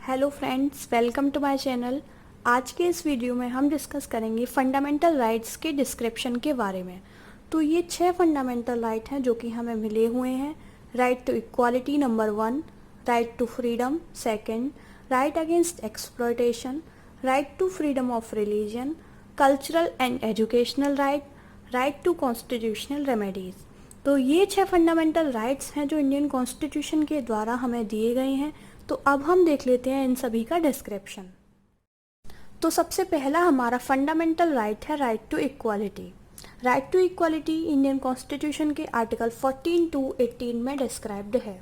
Hello friends, welcome to my channel. आज के इस वीडियो में हम डिस्कस करेंगे फंडामेंटल राइट्स के डिस्क्रिप्शन के बारे में। तो ये 6 फंडामेंटल राइट हैं जो कि हमें मिले हुए हैं। Right to equality number 1, right to freedom second, right against exploitation, right to freedom of religion, cultural and educational right, right to constitutional remedies. तो ये 6 फंडामेंटल राइट्स हैं जो इंडियन कॉन्स्टिट्यूशन के द्वारा हमें दिए गए हैं। तो अब हम देख लेते हैं इन सभी का डिस्क्रिप्शन। तो सबसे पहला हमारा फंडामेंटल राइट है right to equality. Right to equality Indian constitution के आर्टिकल 14 टू 18 में डिस्क्राइब्ड है।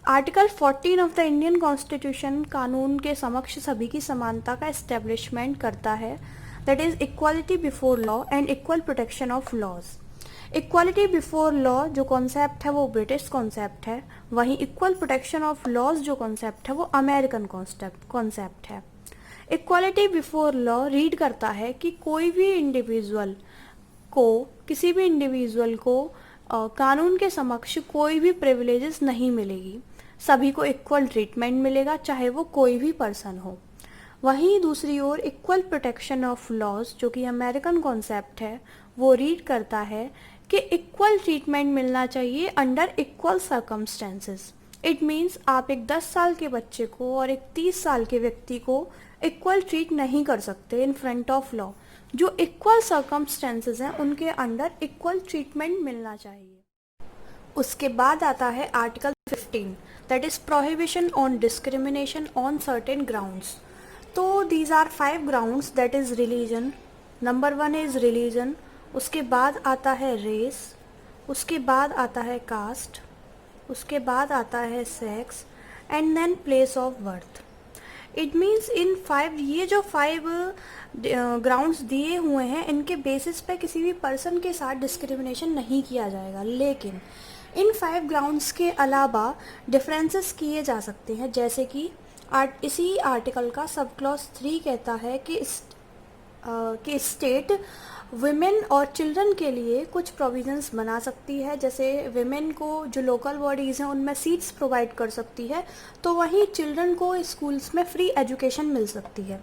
Article 14 of the Indian constitution कानून के समक्ष सभी की समानता का एस्टेब्लिशमेंट करता है, that is equality before law and equal protection of laws. Equality before law जो कॉन्सेप्ट है वो ब्रिटिश कॉन्सेप्ट है, वहीं इक्वल प्रोटेक्शन ऑफ लॉज जो कॉन्सेप्ट है वो अमेरिकन कॉन्सेप्ट है। इक्वालिटी बिफोर लॉ रीड करता है कि किसी भी इंडिविजुअल को कानून के समक्ष कोई भी प्रिविलेजेस नहीं मिलेगी, सभी को इक्वल ट्रीटमेंट मिलेगा चाहे वो कोई भी पर्सन हो। वहीं दूसरी ओर इक्वल प्रोटेक्शन ऑफ लॉज जो कि अमेरिकन कॉन्सेप्ट है वो रीड करता है कि इक्वल ट्रीटमेंट मिलना चाहिए under equal circumstances. It means आप एक 10 साल के बच्चे को और एक 30 साल के व्यक्ति को इक्वल ट्रीट नहीं कर सकते इन फ्रंट ऑफ लॉ। जो इक्वल सर्कमस्टेंसेस हैं उनके अंडर इक्वल ट्रीटमेंट मिलना चाहिए। उसके बाद आता है article 15, that is prohibition on discrimination on certain grounds. तो these are 5 grounds, that is religion, number 1 is religion, उसके बाद आता है रेस, उसके बाद आता है कास्ट, उसके बाद आता है sex and then place of birth. It means ये जो 5 ग्राउंड्स दिए हुए हैं इनके बेसिस पे किसी भी पर्सन के साथ डिस्क्रिमिनेशन नहीं किया जाएगा, लेकिन इन 5 ग्राउंड्स के अलावा डिफरेंसेस किए जा सकते हैं। जैसे कि इसी आर्टिकल का सब क्लॉज 3 कहता है कि स्टेट विमेन और चिल्ड्रन के लिए कुछ प्रोविजंस बना सकती है, जैसे विमेन को जो लोकल बॉडीज़ हैं उनमें सीट्स प्रोवाइड कर सकती है, तो वहीं चिल्ड्रन को स्कूल्स में फ्री एजुकेशन मिल सकती है।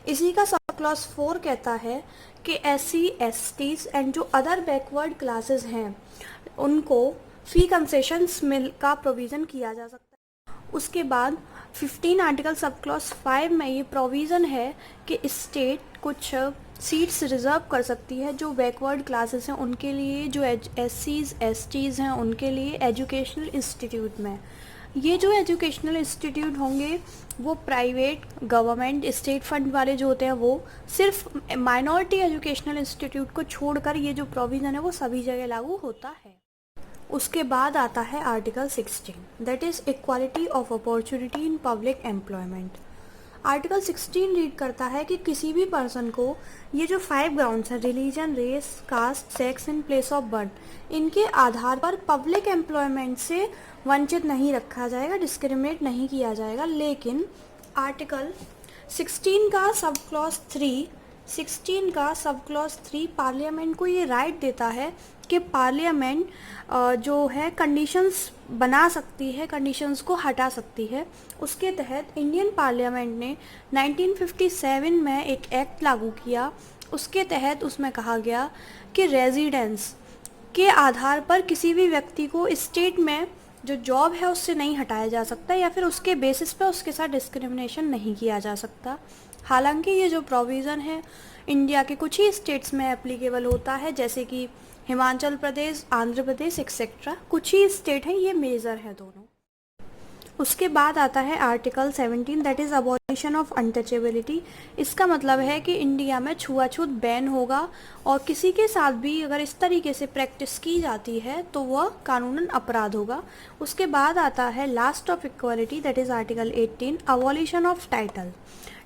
इसी का सब क्लॉज 4 कहता है कि SC STs एंड जो अदर बैकवर्ड क्लासेस हैं उनको फी कंसेशंस का प्रोविज़न किया जा सकता है। उसके बाद 15 आर्टिकल सब क्लॉज 5 में ये प्रोविज़न है कि स्टेट कुछ सीट्स रिज़र्व कर सकती है जो बैकवर्ड क्लासेस हैं उनके लिए, जो SCs STs हैं उनके लिए एजुकेशनल इंस्टीट्यूट में। ये जो एजुकेशनल इंस्टीट्यूट होंगे वो प्राइवेट, गवर्नमेंट, स्टेट फंड वाले जो होते हैं वो सिर्फ माइनॉरिटी एजुकेशनल इंस्टीट्यूट को छोड़कर ये जो प्रोविज़न है वो सभी जगह लागू होता है। उसके बाद आता है article 16, that is equality of opportunity in public employment. Article 16 read करता है कि किसी भी पर्सन को ये जो 5 ग्राउंड्स हैं religion, race, caste, sex and place of birth, इनके आधार पर पब्लिक एम्प्लॉयमेंट से वंचित नहीं रखा जाएगा, डिस्क्रिमिनेट नहीं किया जाएगा। लेकिन आर्टिकल 16 का सब क्लॉज 3 पार्लियामेंट को ये राइट देता है कि पार्लियामेंट जो है कंडीशंस बना सकती है, कंडीशंस को हटा सकती है। उसके तहत इंडियन पार्लियामेंट ने 1957 में एक एक्ट लागू किया। उसके तहत उसमें कहा गया कि रेजिडेंस के आधार पर किसी भी व्यक्ति को स्टेट में जो जॉब है उससे नहीं हटाया जा सकता या फिर उसके बेसिस पे उसके साथ डिस्क्रिमिनेशन नहीं किया जा सकता। हालांकि ये जो प्रोविज़न है इंडिया के कुछ ही स्टेट्स में एप्लीकेबल होता है, जैसे कि हिमाचल प्रदेश, आंध्र प्रदेश एक्सेट्रा, कुछ ही स्टेट हैं, ये मेजर है दोनों। उसके बाद आता है article 17, that is abolition of untouchability. इसका मतलब है कि इंडिया में छुआछूत बैन होगा और किसी के साथ भी अगर इस तरीके से प्रैक्टिस की जाती है तो वह कानूनन अपराध होगा। उसके बाद आता है last of equality, that is article 18, abolition of title.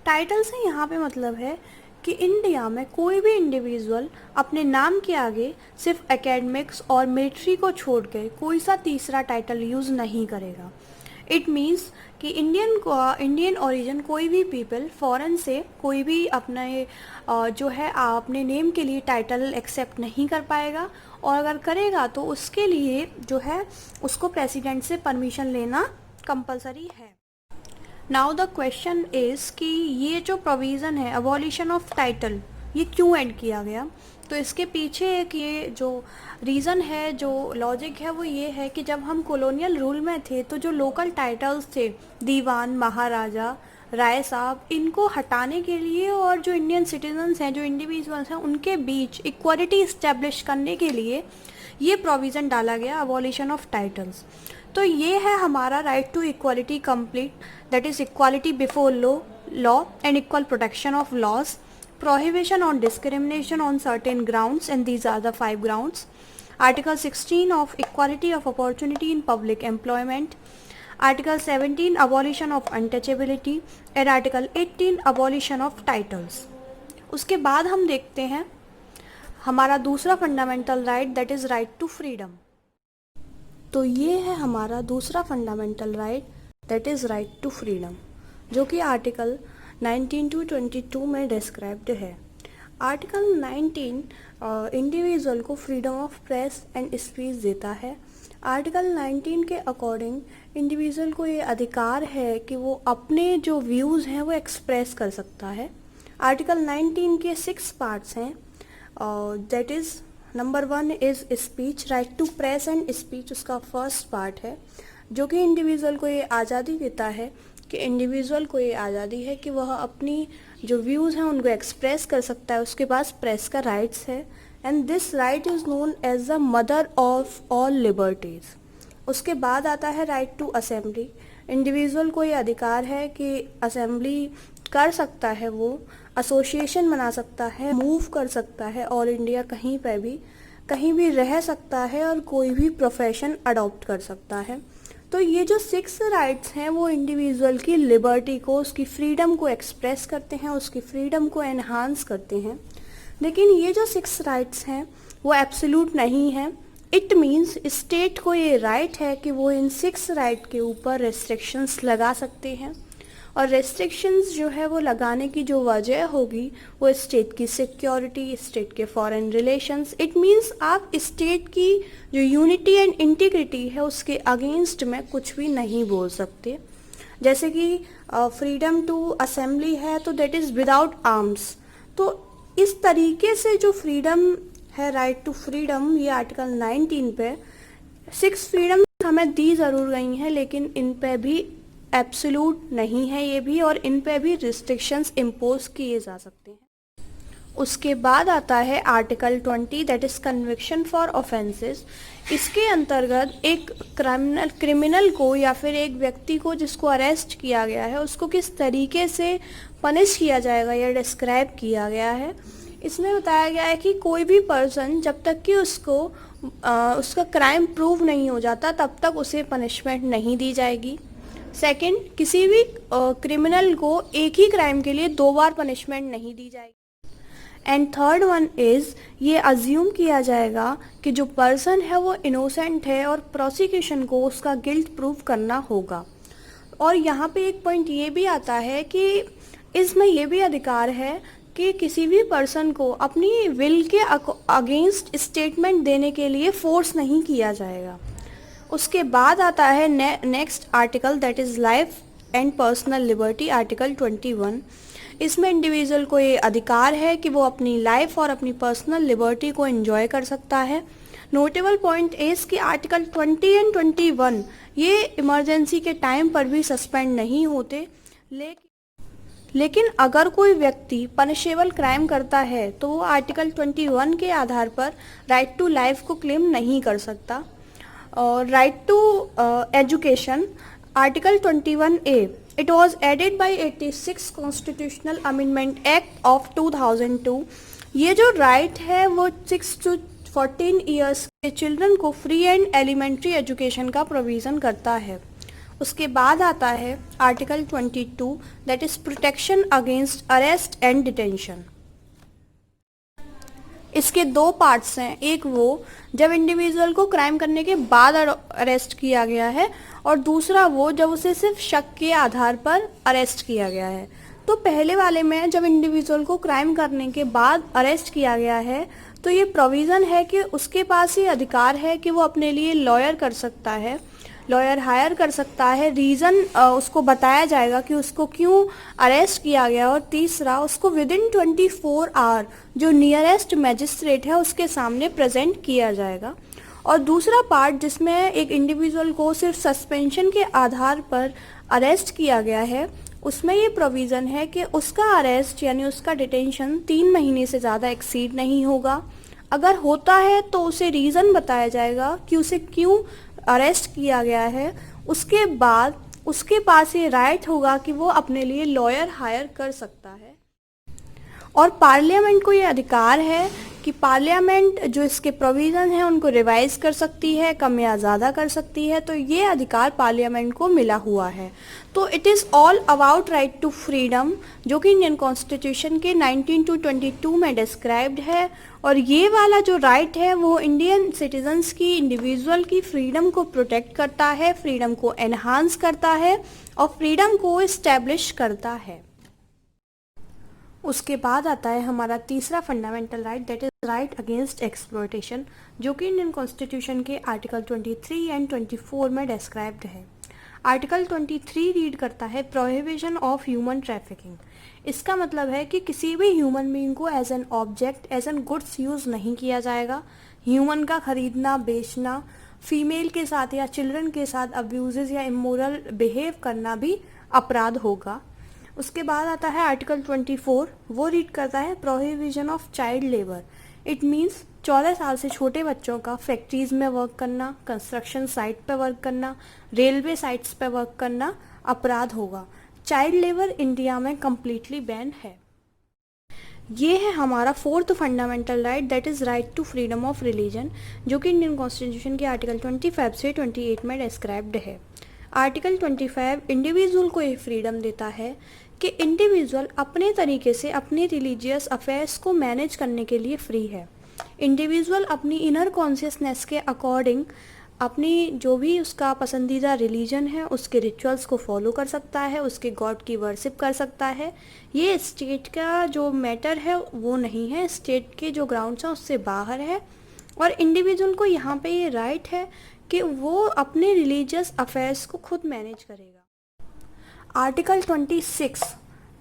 Title से यहाँ पे मतलब है कि इंडिया में कोई भी इंडिविजुअल अपने नाम के आगे सिर्फ एकेडमिक्स और मिलिट्री को छोड़ के कोई सा तीसरा टाइटल यूज़ नहीं करेगा। इट मीन्स कि इंडियन ओरिजिन कोई भी पीपल फॉरेन से कोई भी अपने जो है अपने नेम के लिए टाइटल एक्सेप्ट नहीं कर पाएगा, और अगर करेगा तो उसके लिए जो है उसको प्रेसिडेंट से परमिशन लेना कंपलसरी है। नाउ द क्वेश्चन इज़ कि ये जो प्रोविज़न है अबॉलिशन ऑफ टाइटल, ये क्यों ऐड किया गया? तो इसके पीछे एक ये जो रीज़न है, जो लॉजिक है, वो ये है कि जब हम कॉलोनियल रूल में थे तो जो लोकल टाइटल्स थे, दीवान, महाराजा, राय साहब, इनको हटाने के लिए और जो इंडियन सिटीजन्स हैं, जो इंडिविजुअल्स हैं, उनके बीच इक्वालिटी इस्टेब्लिश करने के लिए ये प्रोविज़न डाला गया, अबॉलिशन ऑफ टाइटल्स। तो ये है हमारा right to equality complete, that is equality before law and equal protection of laws, prohibition on discrimination on certain grounds, and these are the 5 grounds. Article 16 of equality of opportunity in public employment, Article 17 abolition of untouchability, and Article 18 abolition of titles. उसके बाद हम देखते हैं हमारा दूसरा fundamental right, that is right to freedom. तो ये है हमारा दूसरा fundamental right, that is right to freedom, जो कि आर्टिकल 19 to 22 में डिस्क्राइब्ड है। आर्टिकल 19 इंडिविजुअल को freedom of press and speech देता है। आर्टिकल 19 के अकॉर्डिंग इंडिविजुअल को ये अधिकार है कि वो अपने जो व्यूज़ हैं वो एक्सप्रेस कर सकता है। आर्टिकल 19 के 6 पार्ट्स हैं, that is number 1 is speech, right to press and speech उसका फर्स्ट पार्ट है, जो कि इंडिविजुअल को ये आज़ादी देता है कि इंडिविजुअल को ये आज़ादी है कि वह अपनी जो व्यूज़ हैं उनको एक्सप्रेस कर सकता है, उसके पास प्रेस का राइट्स है, and this right is known as the mother of all liberties. उसके बाद आता है राइट टू असेंबली। इंडिविजुअल को ये अधिकार है कि असेंबली कर सकता है, वो एसोसिएशन बना सकता है, मूव कर सकता है, ऑल इंडिया कहीं भी रह सकता है और कोई भी प्रोफेशन अडॉप्ट कर सकता है। तो ये जो 6 राइट्स हैं वो इंडिविजुअल की लिबर्टी को, उसकी फ्रीडम को एक्सप्रेस करते हैं, उसकी फ्रीडम को एनहांस करते हैं। लेकिन ये जो 6 राइट्स हैं वो एब्सोल्यूट नहीं है। इट मीन्स स्टेट को ये राइट है कि वो इन 6 राइट के ऊपर रेस्ट्रिक्शंस लगा सकते हैं, और रेस्ट्रिक्शंस जो है वो लगाने की जो वजह होगी वो स्टेट की सिक्योरिटी, स्टेट के फॉरेन रिलेशंस, इट मीन्स आप स्टेट की जो यूनिटी एंड इंटीग्रिटी है उसके अगेंस्ट में कुछ भी नहीं बोल सकते। जैसे कि फ्रीडम टू असेंबली है तो दैट इज़ विदाउट आर्म्स। तो इस तरीके से जो फ्रीडम है, राइट टू फ्रीडम, ये आर्टिकल 19 पे 6 फ्रीडम हमें दी ज़रूर गई हैं, लेकिन इन पे भी एब्सोल्यूट नहीं है ये भी, और इन पे भी रिस्ट्रिक्शंस इम्पोज किए जा सकते हैं। उसके बाद आता है article 20, that is conviction for offences. इसके अंतर्गत एक क्रिमिनल को या फिर एक व्यक्ति को जिसको अरेस्ट किया गया है उसको किस तरीके से पनिश किया जाएगा यह डिस्क्राइब किया गया है। इसमें बताया गया है कि कोई भी पर्सन जब तक कि उसका क्राइम प्रूव नहीं हो जाता तब तक उसे पनिशमेंट नहीं दी जाएगी। सेकंड, किसी भी क्रिमिनल को एक ही क्राइम के लिए 2 बार पनिशमेंट नहीं दी जाएगी। एंड थर्ड वन इज़, ये अज्यूम किया जाएगा कि जो पर्सन है वो इनोसेंट है और प्रोसिक्यूशन को उसका गिल्ट प्रूव करना होगा। और यहाँ पे एक पॉइंट ये भी आता है कि इसमें ये भी अधिकार है कि किसी भी पर्सन को अपनी विल के अगेंस्ट स्टेटमेंट देने के लिए फोर्स नहीं किया जाएगा। उसके बाद आता है next article, that is life and personal liberty, article 21। इसमें इंडिविजुअल को ये अधिकार है कि वो अपनी लाइफ और अपनी पर्सनल लिबर्टी को एंजॉय कर सकता है। नोटेबल पॉइंट इज़ कि आर्टिकल 20 एंड 21 ये इमरजेंसी के टाइम पर भी सस्पेंड नहीं होते, लेकिन अगर कोई व्यक्ति पनिशेबल क्राइम करता है तो वो आर्टिकल 21 के आधार पर राइट टू लाइफ को क्लेम नहीं कर सकता। और right to education, article 21A, it was added by 86 constitutional amendment act of 2002। ये जो राइट है वो 6 to 14 ईयर्स के चिल्ड्रन को फ्री एंड एलिमेंट्री एजुकेशन का प्रोविज़न करता है। उसके बाद आता है article 22, that is protection against arrest and detention. इसके 2 पार्ट्स हैं, एक वो जब इंडिविजुअल को क्राइम करने के बाद अरेस्ट किया गया है, और दूसरा वो जब उसे सिर्फ शक के आधार पर अरेस्ट किया गया है। तो पहले वाले में जब इंडिविजुअल को क्राइम करने के बाद अरेस्ट किया गया है तो ये प्रोविज़न है कि उसके पास ये अधिकार है कि वो अपने लिए लॉयर कर सकता है, लॉयर हायर कर सकता है, रीज़न उसको बताया जाएगा कि उसको क्यों अरेस्ट किया गया, और तीसरा उसको विदिन 24 आवर जो नियरेस्ट मैजिस्ट्रेट है उसके सामने प्रेजेंट किया जाएगा। और दूसरा पार्ट जिसमें एक इंडिविजुअल को सिर्फ सस्पेंशन के आधार पर अरेस्ट किया गया है, उसमें ये प्रोविज़न है कि उसका अरेस्ट यानी उसका डिटेंशन 3 महीने से ज़्यादा एक्सीड नहीं होगा। अगर होता है तो उसे रीज़न बताया जाएगा कि उसे क्यों अरेस्ट किया गया है। उसके बाद उसके पास ये राइट होगा कि वो अपने लिए लॉयर हायर कर सकता है। और पार्लियामेंट को ये अधिकार है कि पार्लियामेंट जो इसके प्रोविज़न हैं उनको रिवाइज कर सकती है, कम या ज़्यादा कर सकती है, तो ये अधिकार पार्लियामेंट को मिला हुआ है। तो it is all about right to freedom, जो कि इंडियन कॉन्स्टिट्यूशन के 1922 में डिस्क्राइब्ड है। और ये वाला जो राइट है वो इंडियन सिटीजन्स की, इंडिविजुअल की फ्रीडम को प्रोटेक्ट करता है, फ्रीडम को एनहांस करता है और फ्रीडम को इस्टेब्लिश करता है। उसके बाद आता है हमारा तीसरा fundamental right, that is right against exploitation, जो कि इंडियन कॉन्स्टिट्यूशन के आर्टिकल 23 एंड 24 में डिस्क्राइब्ड है। आर्टिकल 23 रीड करता है प्रोहिबिशन ऑफ ह्यूमन ट्रैफिकिंग। इसका मतलब है कि किसी भी ह्यूमन बीइंग को as an object, as an goods use नहीं किया जाएगा। ह्यूमन का खरीदना, बेचना, फीमेल के साथ या चिल्ड्रन के साथ अब्यूजेस या इमोरल बिहेव करना भी अपराध होगा। उसके बाद आता है आर्टिकल 24, वो रीड करता है prohibition of child labour. It means 14 साल से छोटे बच्चों का फैक्ट्रीज में वर्क करना, कंस्ट्रक्शन साइट पे वर्क करना, रेलवे साइट्स पे वर्क करना अपराध होगा। चाइल्ड लेबर इंडिया में कम्प्लीटली बैन है। ये है हमारा fourth fundamental right, that is right to freedom of religion, जो कि इंडियन कॉन्स्टिट्यूशन के आर्टिकल 25 से 28 में डिस्क्राइब्ड है। आर्टिकल 25 इंडिविजुअल को ये फ्रीडम देता है कि इंडिविजुअल अपने तरीके से अपने रिलीजियस अफेयर्स को मैनेज करने के लिए फ्री है। इंडिविजुअल अपनी इनर कॉन्शियसनेस के अकॉर्डिंग अपनी जो भी उसका पसंदीदा रिलीजन है उसके रिचुअल्स को फॉलो कर सकता है, उसके गॉड की वर्शिप कर सकता है। ये स्टेट का जो मैटर है वो नहीं है, स्टेट के जो ग्राउंड्स हैं उससे बाहर है। और इंडिविजुअल को यहाँ पे ये राइट है कि वो अपने रिलीजियस अफेयर्स को खुद मैनेज करेगा। आर्टिकल 26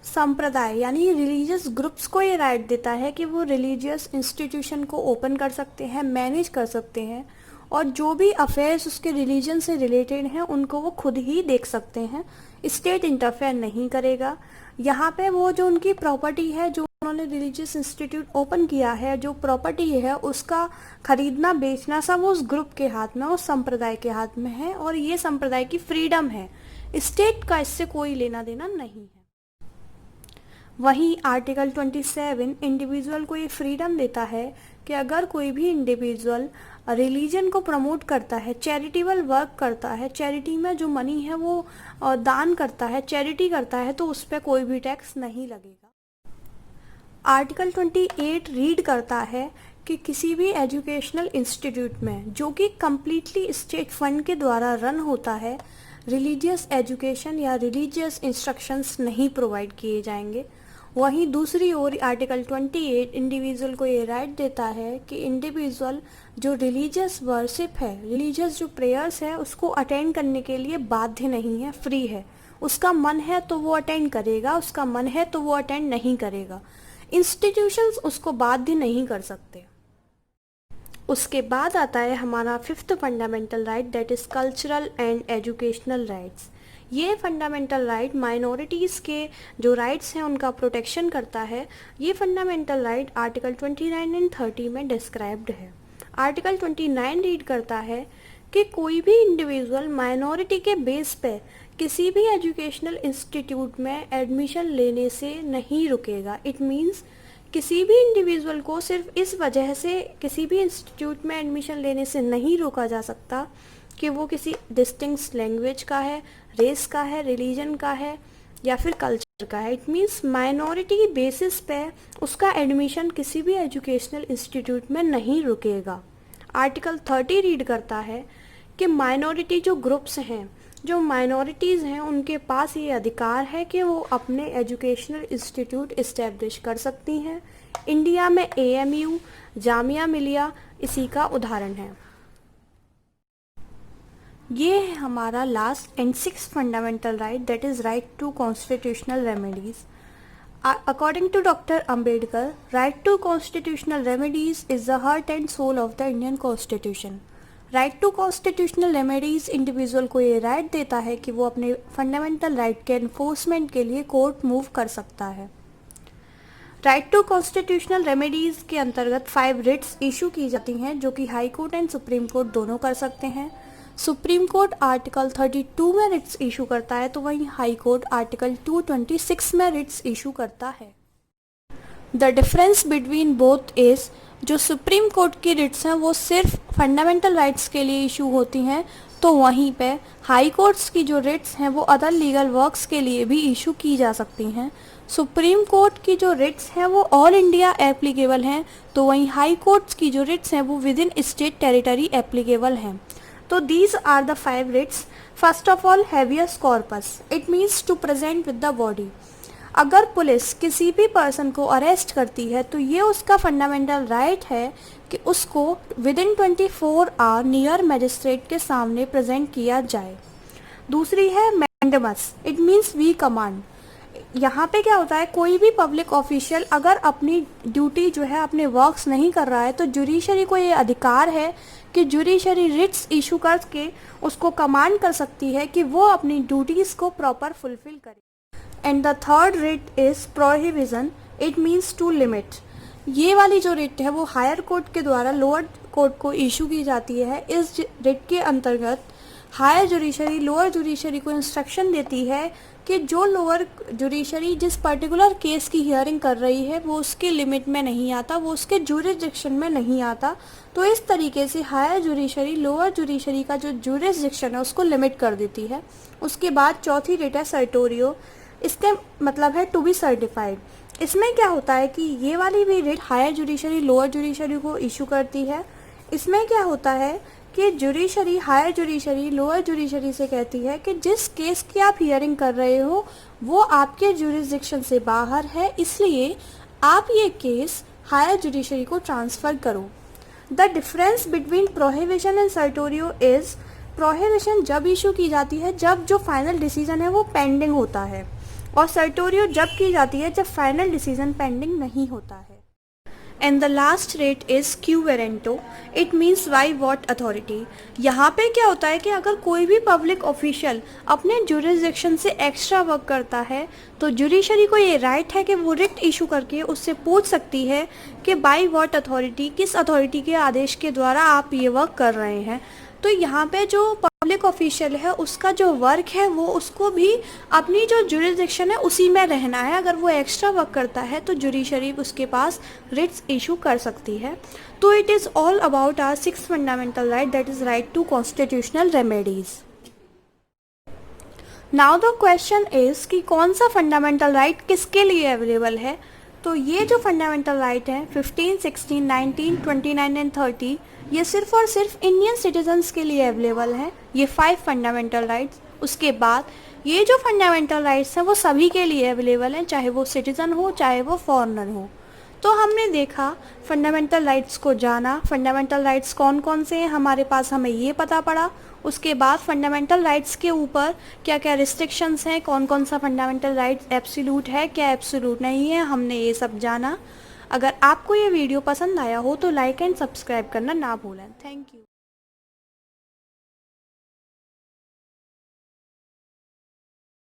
संप्रदाय यानी रिलीजियस ग्रुप्स को ये राइट देता है कि वो रिलीजियस इंस्टीट्यूशन को ओपन कर सकते हैं, मैनेज कर सकते हैं, और जो भी अफेयर्स उसके रिलीजन से रिलेटेड हैं उनको वो खुद ही देख सकते हैं, स्टेट इंटरफेयर नहीं करेगा। यहाँ पे वो जो उनकी प्रॉपर्टी है, जो उन्होंने रिलीजियस इंस्टीट्यूट ओपन किया है, जो प्रॉपर्टी है उसका खरीदना बेचना सब उस ग्रुप के हाथ में, उस संप्रदाय के हाथ में है, और ये संप्रदाय की फ्रीडम है, स्टेट का इससे कोई लेना देना नहीं है। वहीं आर्टिकल 27 इंडिविजुअल को ये फ्रीडम देता है कि अगर कोई भी इंडिविजुअल रिलीजन को प्रमोट करता है, चैरिटेबल वर्क करता है, चैरिटी में जो मनी है वो दान करता है, चैरिटी करता है, तो उस पर कोई भी टैक्स नहीं लगेगा। आर्टिकल 28 रीड करता है कि किसी भी एजुकेशनल इंस्टीट्यूट में जो कि कम्प्लीटली स्टेट फंड के द्वारा रन होता है, रिलीजियस एजुकेशन या रिलीजियस इंस्ट्रक्शंस नहीं प्रोवाइड किए जाएंगे। वहीं दूसरी ओर आर्टिकल 28 इंडिविजुअल को ये राइट देता है कि इंडिविजुअल जो रिलीजियस वर्शिप है, रिलीजियस जो प्रेयर्स है, उसको अटेंड करने के लिए बाध्य नहीं है, फ्री है। उसका मन है तो वो अटेंड करेगा, उसका मन है तो वो अटेंड नहीं करेगा। इंस्टीट्यूशंस उसको बाध्य नहीं कर सकते। उसके बाद आता है हमारा fifth fundamental right, that is cultural and educational rights. ये फंडामेंटल राइट माइनॉरिटीज़ के जो राइट्स हैं उनका प्रोटेक्शन करता है। ये फंडामेंटल राइट आर्टिकल 29 एंड 30 में डिस्क्राइब्ड है। आर्टिकल 29 रीड करता है कि कोई भी इंडिविजुअल माइनॉरिटी के बेस पे किसी भी एजुकेशनल इंस्टीट्यूट में एडमिशन लेने से नहीं रुकेगा। इट मीन्स किसी भी इंडिविजुअल को सिर्फ इस वजह से किसी भी इंस्टीट्यूट में एडमिशन लेने से नहीं रोका जा सकता कि वो किसी डिस्टिंक्ट लैंग्वेज का है, रेस का है, रिलीजन का है या फिर कल्चर का है। इट मीन्स माइनॉरिटी बेसिस पे उसका एडमिशन किसी भी एजुकेशनल इंस्टीट्यूट में नहीं रुकेगा। आर्टिकल 30 रीड करता है कि माइनॉरिटी जो ग्रुप्स हैं, जो माइनॉरिटीज़ हैं, उनके पास ये अधिकार है कि वो अपने एजुकेशनल इंस्टीट्यूट इस्टेब्लिश कर सकती हैं। इंडिया में AMU, जामिया मिलिया इसी का उदाहरण है। ये है हमारा last and six fundamental right, that is right to constitutional remedies. According to Dr. Ambedkar, right to constitutional remedies is the heart and soul of the Indian Constitution. Right to constitutional remedies individual को ये right देता है कि वो अपने fundamental right के enforcement के लिए कोर्ट मूव कर सकता है. राइट टू कॉन्स्टिट्यूशनल रेमेडीज के अंतर्गत 5 रिट्स इशू की जाती हैं जो कि high court and supreme court दोनों कर सकते हैं. सुप्रीम कोर्ट आर्टिकल 32 में रिट्स इशू करता है तो वहीं हाई कोर्ट आर्टिकल 226 में रिट्स इशू करता है. The difference between both is, जो सुप्रीम कोर्ट की रिट्स हैं वो सिर्फ फंडामेंटल राइट्स के लिए इशू होती हैं, तो वहीं पे हाई कोर्ट्स की जो रिट्स हैं वो अदर लीगल वर्क्स के लिए भी इशू की जा सकती हैं. सुप्रीम कोर्ट की जो रिट्स हैं वो ऑल इंडिया एप्लीकेबल हैं, तो वहीं हाई कोर्ट्स की जो रिट्स हैं वो with in state territory applicable हैं. तो these are the 5 writs. First of all, habeas corpus. It means to present with the body. अगर पुलिस किसी भी पर्सन को अरेस्ट करती है तो ये उसका फंडामेंटल राइट है कि उसको within 24 hour near magistrate के सामने प्रेजेंट किया जाए. दूसरी है mandamus. It means we command. यहाँ पे क्या होता है, कोई भी पब्लिक ऑफिशियल अगर अपनी ड्यूटी जो है अपने वर्क्स नहीं कर रहा है तो जुडिशरी को ये अधिकार है कि जुडिशरी रिट्स इशू करके उसको कमांड कर सकती है कि वो अपनी ड्यूटीज़ को प्रॉपर फुलफिल करे. And the third writ is prohibition. It means to limit. ये वाली जो रिट है वो हायर कोर्ट के द्वारा लोअर कोर्ट को इशू की जाती है. इस रिट के अंतर्गत हायर जुडिशरी लोअर जुडिशरी को इंस्ट्रक्शन देती है कि जो लोअर जुडिशरी जिस पर्टिकुलर केस की हियरिंग कर रही है वो उसके लिमिट में नहीं आता, वो उसके जुरिसडिक्शन में नहीं आता. तो इस तरीके से हायर जुडिशरी लोअर जुडिशरी का जो जुरिसडिक्शन है उसको लिमिट कर देती है. उसके बाद चौथी रिट है सर्टोरियो. इसके मतलब है टू बी सर्टिफाइड. इसमें क्या होता है कि ये वाली भी writ higher judiciary lower judiciary को इशू करती है. इसमें क्या होता है कि judiciary higher judiciary lower judiciary से कहती है कि जिस केस की आप हियरिंग कर रहे हो वो आपके जुरिसडिक्शन से बाहर है, इसलिए आप ये केस हायर जुडिशरी को ट्रांसफ़र करो. The difference between prohibition and certiorari is, prohibition जब इशू की जाती है जब जो फाइनल डिसीजन है वो पेंडिंग होता है, और सर्टोरियो जब की जाती है जब फाइनल डिसीजन पेंडिंग नहीं होता है. And the last writ is quo warranto. It means by what authority. यहाँ पे क्या होता है कि अगर कोई भी पब्लिक ऑफिशियल अपने जुरिसडिक्शन से एक्स्ट्रा वर्क करता है तो जुडिशरी को ये राइट है कि वो रिट इशू करके उससे पूछ सकती है कि बाई वॉट अथॉरिटी, किस अथॉरिटी के आदेश के द्वारा आप ये वर्क कर रहे हैं. तो यहाँ पे जो पब्लिक ऑफिशियल है उसका जो वर्क है वो उसको भी अपनी जो जुरिसडिक्शन है उसी में रहना है. अगर वो एक्स्ट्रा वर्क करता है तो जुडिशरी उसके पास रिट्स इशू कर सकती है. तो it is all about our 6th fundamental right, that is right to constitutional remedies. Now the question is कि कौन सा फंडामेंटल राइट किसके लिए अवेलेबल है. तो ये जो फंडामेंटल राइट हैं 15, 16, 19, 29 एंड 30 ये सिर्फ और सिर्फ इंडियन सिटीजन्स के लिए अवेलेबल हैं, ये 5 फंडामेंटल राइट्स. उसके बाद ये जो फंडामेंटल राइट्स हैं वो सभी के लिए अवेलेबल हैं, चाहे वो सिटीज़न हो चाहे वो फॉरेनर हो. तो हमने देखा फंडामेंटल राइट्स को जाना, फंडामेंटल राइट्स कौन कौन से हैं हमारे पास हमें ये पता पड़ा. उसके बाद फंडामेंटल राइट्स के ऊपर क्या क्या रिस्ट्रिक्शंस हैं, कौन कौन सा फंडामेंटल राइट्स एब्सोल्यूट है क्या एब्सोल्यूट नहीं है, हमने ये सब जाना. अगर आपको ये वीडियो पसंद आया हो तो लाइक एंड सब्सक्राइब करना ना भूलें. Thank you.